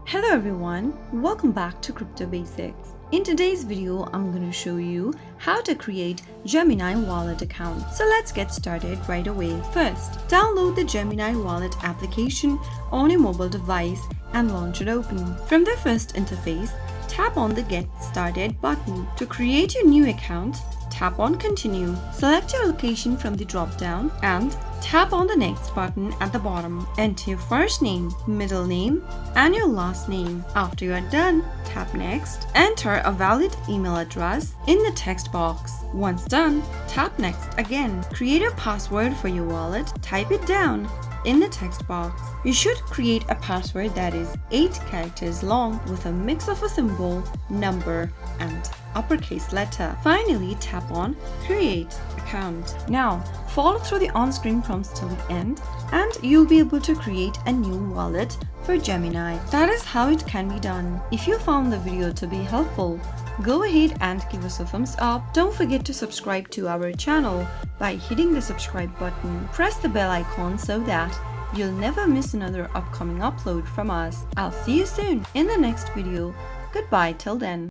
Hello everyone, welcome back to Crypto Basics. In today's video, I'm going to show you how to create Gemini Wallet account. So let's get started right away. First, download the Gemini Wallet application on your mobile device and launch it open. From the first interface, tap on the Get Started button. To create your new account, tap on Continue. Select your location from the drop-down and tap on the Next button at the bottom. Enter your first name, middle name, and your last name. After you are done, tap Next. Enter a valid email address in the text box. Once done, tap Next again. Create a password for your wallet. Type it down in the text box. You should create a password that is 8 characters long with a mix of a symbol, number, and uppercase letter. Finally, tap on Create Account. Now, follow through the on-screen prompts till the end and you'll be able to create a new wallet for Gemini. That is how it can be done. If you found the video to be helpful, go ahead and give us a thumbs up. Don't forget to subscribe to our channel by hitting the subscribe button. Press the bell icon so that you'll never miss another upcoming upload from us. I'll see you soon in the next video. Goodbye till then.